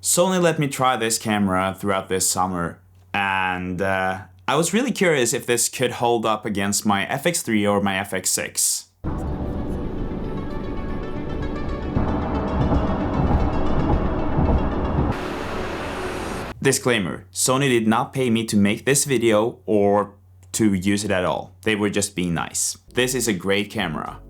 Sony let me try this camera throughout this summer, and I was really curious if this could hold up against my FX3 or my FX6. Disclaimer, Sony did not pay me to make this video or to use it at all. They were just being nice. This is a great camera.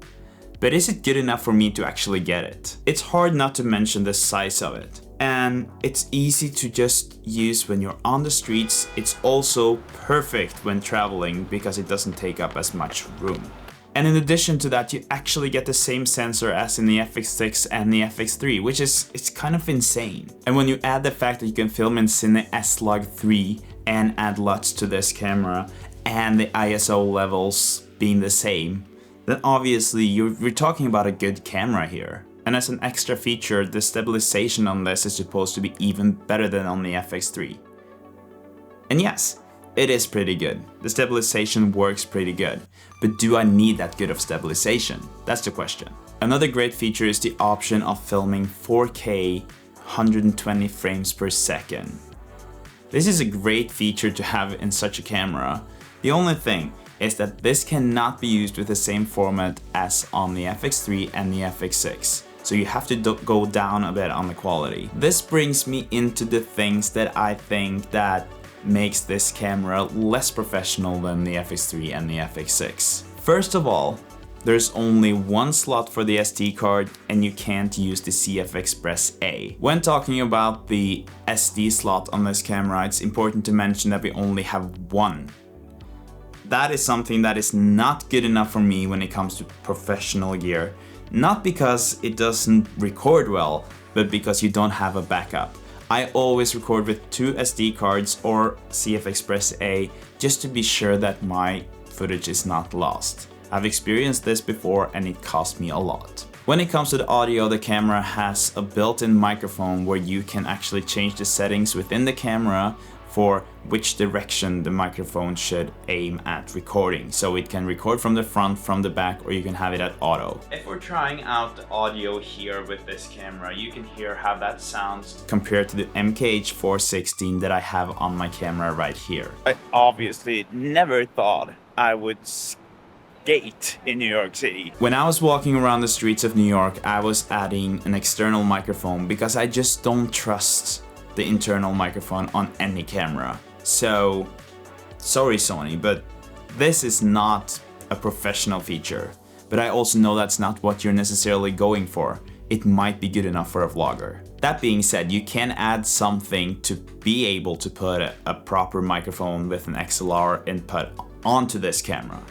But is it good enough for me to actually get it? It's hard not to mention the size of it. And it's easy to just use when you're on the streets. It's also perfect when traveling because it doesn't take up as much room. And in addition to that, you actually get the same sensor as in the FX6 and the FX3, which is it's kind of insane. And when you add the fact that you can film in Cine S-Log3 and add LUTs to this camera, and the ISO levels being the same, then obviously you're talking about a good camera here. And as an extra feature, the stabilization on this is supposed to be even better than on the FX3. And yes, it is pretty good. The stabilization works pretty good. But do I need that good of stabilization? That's the question. Another great feature is the option of filming 4K 120 frames per second. This is a great feature to have in such a camera. The only thing is that this cannot be used with the same format as on the FX3 and the FX6. So you have to go down a bit on the quality. This brings me into the things that I think that makes this camera less professional than the FX3 and the FX6. First of all, there's only one slot for the SD card and you can't use the CF Express A. When talking about the SD slot on this camera, it's important to mention that we only have one. That is something that is not good enough for me when it comes to professional gear. Not because it doesn't record well, but because you don't have a backup. I always record with two SD cards or CF Express A just to be sure that my footage is not lost. I've experienced this before and it cost me a lot. When it comes to the audio, the camera has a built-in microphone where you can actually change the settings within the camera for which direction the microphone should aim at recording. So it can record from the front, from the back, or you can have it at auto. If we're trying out the audio here with this camera, you can hear how that sounds compared to the MKH416 that I have on my camera right here. I obviously never thought I would skate in New York City. When I was walking around the streets of New York, I was adding an external microphone because I just don't trust the internal microphone on any camera. So, sorry Sony, but this is not a professional feature. But I also know that's not what you're necessarily going for. It might be good enough for a vlogger. That being said, you can add something to be able to put a proper microphone with an XLR input onto this camera.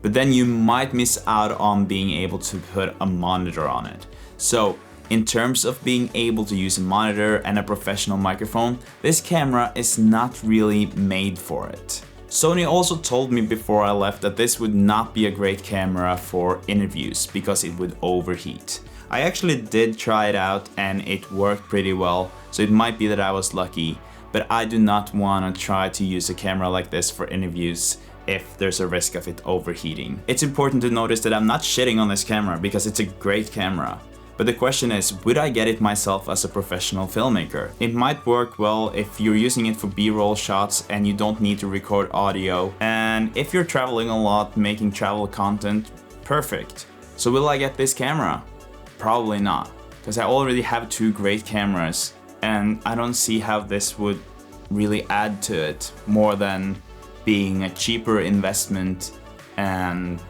But then you might miss out on being able to put a monitor on it. So, in terms of being able to use a monitor and a professional microphone, this camera is not really made for it. Sony also told me before I left that this would not be a great camera for interviews because it would overheat. I actually did try it out and it worked pretty well, so it might be that I was lucky, but I do not want to try to use a camera like this for interviews if there's a risk of it overheating. It's important to notice that I'm not shitting on this camera because it's a great camera. But the question is, would I get it myself as a professional filmmaker? It might work well if you're using it for B-roll shots and you don't need to record audio. And if you're traveling a lot, making travel content, perfect. So will I get this camera? Probably not, because I already have two great cameras and I don't see how this would really add to it more than being a cheaper investment and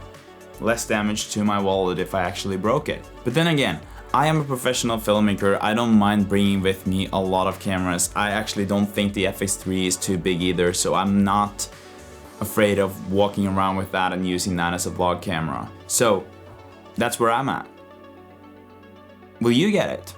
less damage to my wallet if I actually broke it. But then again, I am a professional filmmaker. I don't mind bringing with me a lot of cameras. I actually don't think the FX3 is too big either, so I'm not afraid of walking around with that and using that as a vlog camera. So that's where I'm at. Will you get it?